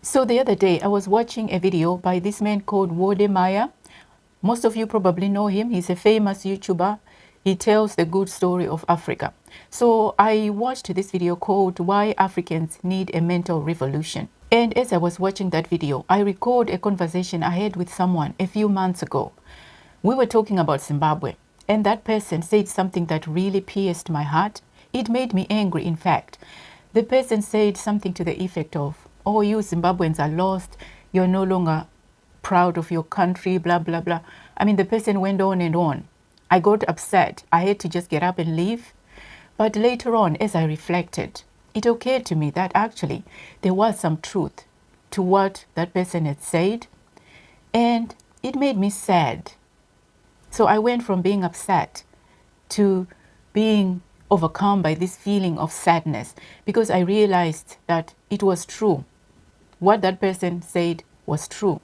So the other day, I was watching a video by this man called Wode Maya. Most of you probably know him. He's a famous YouTuber. He tells the good story of Africa. So I watched this video called Why Africans Need a Mental Revolution. And as I was watching that video, I recalled a conversation I had with someone a few months ago. We were talking about Zimbabwe, and that person said something that really pierced my heart. It made me angry, in fact. The person said something to the effect of, "Oh, you Zimbabweans are lost. You're no longer proud of your country, blah, blah, blah." I mean, the person went on and on. I got upset. I had to just get up and leave. But later on, as I reflected, it occurred to me that actually there was some truth to what that person had said, and it made me sad. So I went from being upset to being overcome by this feeling of sadness, because I realized that it was true. What that person said was true.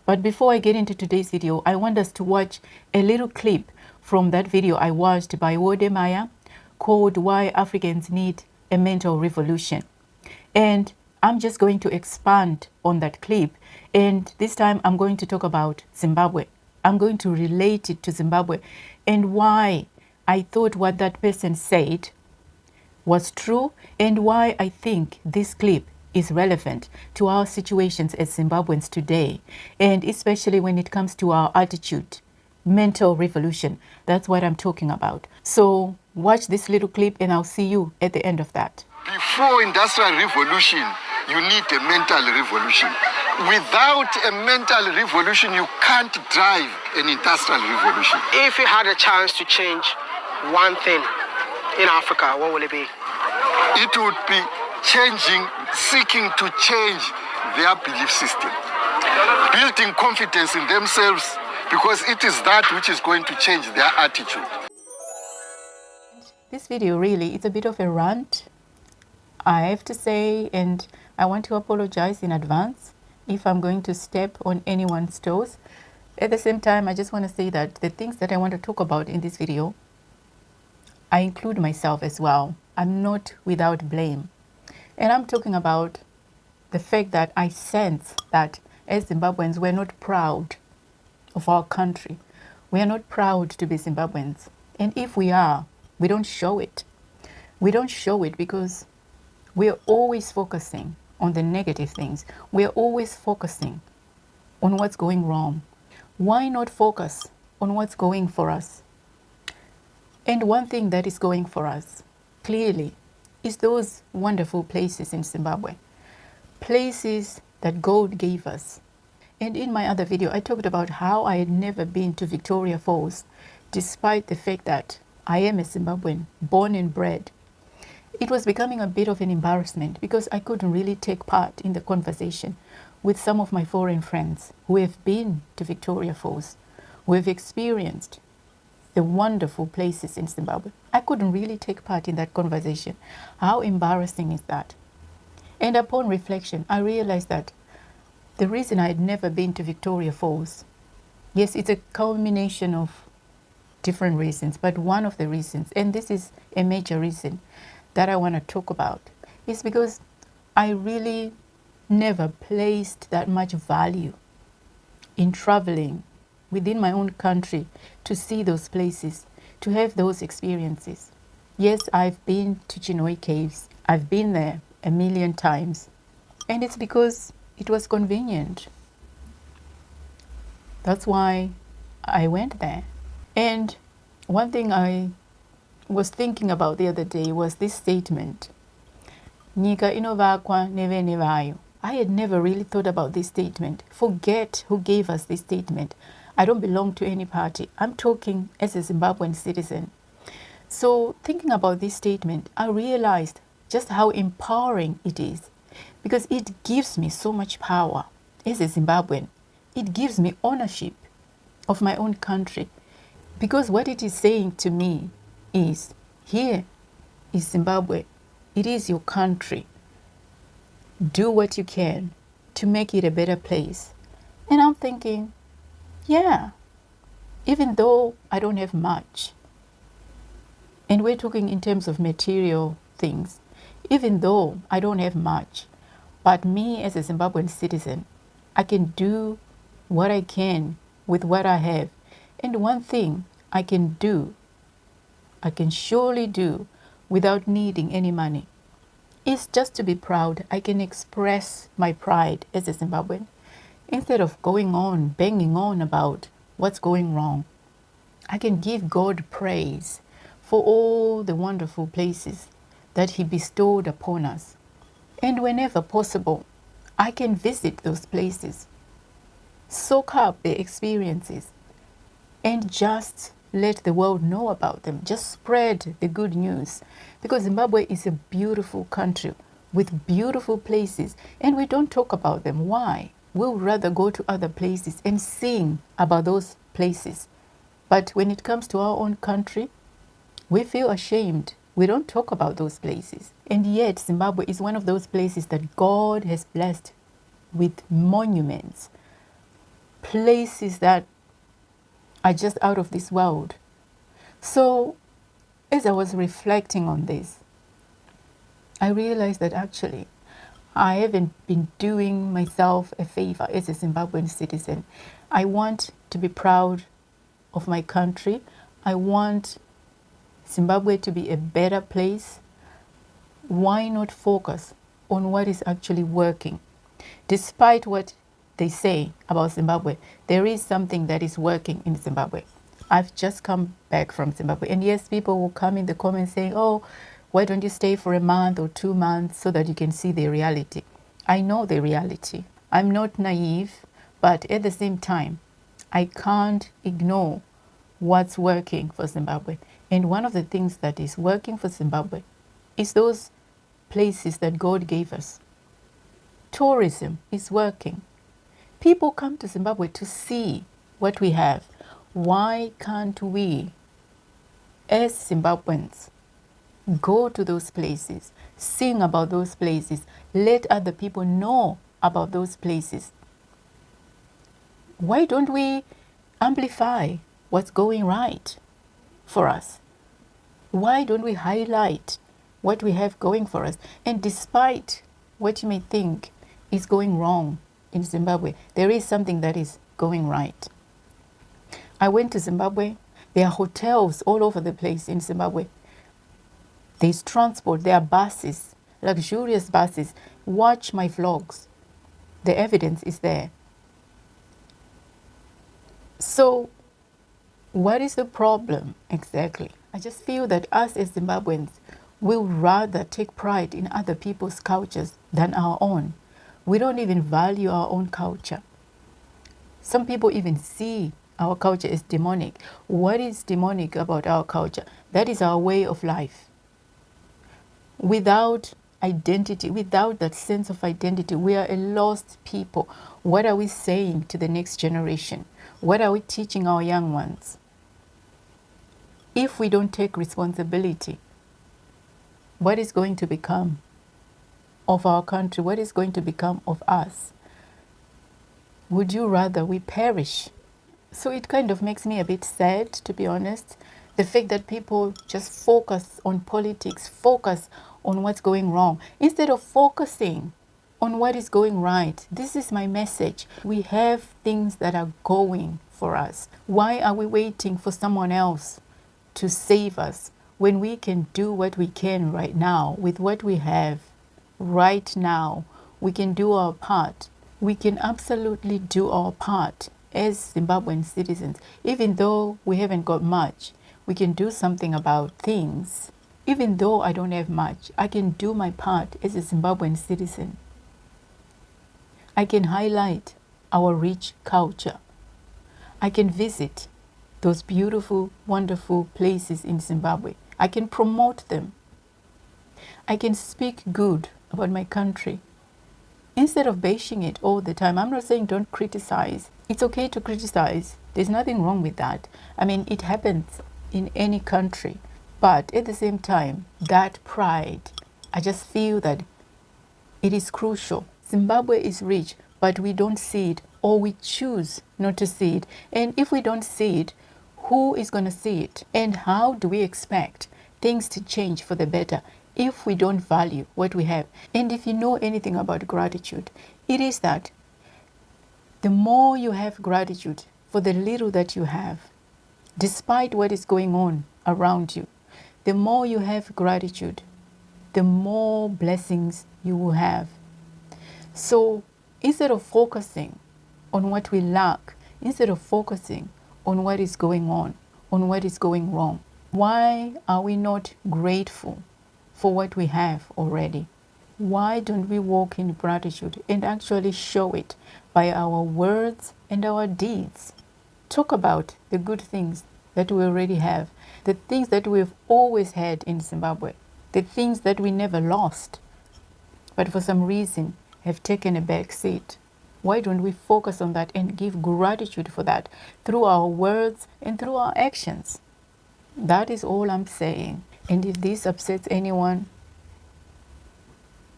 But before I get into today's video, I want us to watch a little clip from that video I watched by Wode Maya called Why Africans Need a Mental Revolution. And I'm just going to expand on that clip. And this time I'm going to talk about Zimbabwe. I'm going to relate it to Zimbabwe and why I thought what that person said was true, and why I think this clip is relevant to our situations as Zimbabweans today, and especially when it comes to our attitude, mental revolution. That's what I'm talking about. So watch this little clip and I'll see you at the end of that. Before industrial revolution, you need a mental revolution. Without a mental revolution, you can't drive an industrial revolution. If you had a chance to change one thing in Africa, what will it be? It would be seeking to change their belief system, building confidence in themselves, because it is that which is going to change their attitude. This video really, it's a bit of a rant, I have to say, and I want to apologize in advance if I'm going to step on anyone's toes. At the same time, I just want to say that the things that I want to talk about in this video, I include myself as well. I'm not without blame. And I'm talking about the fact that I sense that as Zimbabweans, we're not proud of our country. We are not proud to be Zimbabweans. And if we are, we don't show it. We don't show it because we're always focusing on the negative things. We're always focusing on what's going wrong. Why not focus on what's going for us? And one thing that is going for us, clearly, is those wonderful places in Zimbabwe. Places that God gave us. And in my other video, I talked about how I had never been to Victoria Falls, despite the fact that I am a Zimbabwean, born and bred. It was becoming a bit of an embarrassment because I couldn't really take part in the conversation with some of my foreign friends who have been to Victoria Falls, who have experienced the wonderful places in Zimbabwe. I couldn't really take part in that conversation. How embarrassing is that? And upon reflection, I realized that the reason I had never been to Victoria Falls, yes, it's a culmination of different reasons, but one of the reasons, and this is a major reason that I want to talk about, is because I really never placed that much value in traveling within my own country to see those places, to have those experiences. Yes, I've been to Chinhoyi Caves. I've been there a million times. And it's because it was convenient. That's why I went there. And one thing I was thinking about the other day was this statement, Nyika inovakwa nevene vayo. I had never really thought about this statement. Forget who gave us this statement. I don't belong to any party. I'm talking as a Zimbabwean citizen. So thinking about this statement, I realized just how empowering it is, because it gives me so much power as a Zimbabwean. It gives me ownership of my own country, because what it is saying to me is, here is Zimbabwe. It is your country. Do what you can to make it a better place. And I'm thinking, yeah, even though I don't have much, and we're talking in terms of material things, even though I don't have much, But me as a Zimbabwean citizen, I can do what I can with what I have. And one thing I can do, I can surely do without needing any money, is just to be proud. I can express my pride as a Zimbabwean instead of going on, banging on about what's going wrong. I can give God praise for all the wonderful places that He bestowed upon us. And whenever possible, I can visit those places, soak up the experiences, and just let the world know about them. Just spread the good news. Because Zimbabwe is a beautiful country with beautiful places, and we don't talk about them. Why? We'll rather go to other places and sing about those places. But when it comes to our own country, we feel ashamed. We don't talk about those places. And yet, Zimbabwe is one of those places that God has blessed with monuments, places that are just out of this world. So, as I was reflecting on this, I realized that actually I haven't been doing myself a favor as a Zimbabwean citizen. I want to be proud of my country. I want Zimbabwe to be a better place. Why not focus on what is actually working? Despite what they say about Zimbabwe, there is something that is working in Zimbabwe. I've just come back from Zimbabwe, and yes, people will come in the comments saying, oh, why don't you stay for a month or 2 months so that you can see the reality? I know the reality. I'm not naive, but at the same time, I can't ignore what's working for Zimbabwe. And one of the things that is working for Zimbabwe is those places that God gave us. Tourism is working. People come to Zimbabwe to see what we have. Why can't we, as Zimbabweans, go to those places, sing about those places, let other people know about those places? Why don't we amplify what's going right for us? Why don't we highlight what we have going for us? And despite what you may think is going wrong in Zimbabwe, there is something that is going right. I went to Zimbabwe. There are hotels all over the place in Zimbabwe. There's transport, there are buses, luxurious buses. Watch my vlogs. The evidence is there. So, what is the problem exactly? I just feel that us as Zimbabweans will rather take pride in other people's cultures than our own. We don't even value our own culture. Some people even see our culture as demonic. What is demonic about our culture? That is our way of life. Without identity, without that sense of identity, we are a lost people. What are we saying to the next generation? What are we teaching our young ones? If we don't take responsibility, what is going to become of our country? What is going to become of us? Would you rather we perish? So it kind of makes me a bit sad, to be honest. The fact that people just focus on politics, focus on what's going wrong, instead of focusing on what is going right. This is my message. We have things that are going for us. Why are we waiting for someone else to save us when we can do what we can right now with what we have right now? We can do our part. We can absolutely do our part as Zimbabwean citizens. Even though we haven't got much, we can do something about things. Even though I don't have much, I can do my part as a Zimbabwean citizen. I can highlight our rich culture. I can visit those beautiful, wonderful places in Zimbabwe. I can promote them. I can speak good about my country instead of bashing it all the time. I'm not saying don't criticize. It's okay to criticize. There's nothing wrong with that. I mean, it happens in any country. But at the same time, that pride, I just feel that it is crucial. Zimbabwe is rich, but we don't see it, or we choose not to see it. And if we don't see it, who is going to see it? And how do we expect things to change for the better if we don't value what we have. And if you know anything about gratitude, it is that the more you have gratitude for the little that you have, despite what is going on around you, the more you have gratitude, the more blessings you will have. So instead of focusing on what we lack, instead of focusing on what is going on what is going wrong, why are we not grateful for what we have already? Why don't we walk in gratitude and actually show it by our words and our deeds? Talk about the good things that we already have, the things that we've always had in Zimbabwe, the things that we never lost, but for some reason have taken a back seat. Why don't we focus on that and give gratitude for that through our words and through our actions? That is all I'm saying. And if this upsets anyone,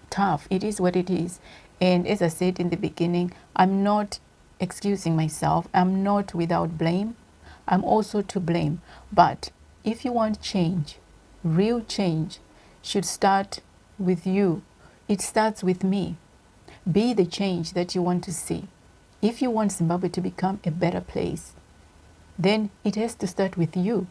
tough. It is what it is. And as I said in the beginning, I'm not excusing myself. I'm not without blame. I'm also to blame. But if you want change, real change should start with you. It starts with me. Be the change that you want to see. If you want Zimbabwe to become a better place, then it has to start with you.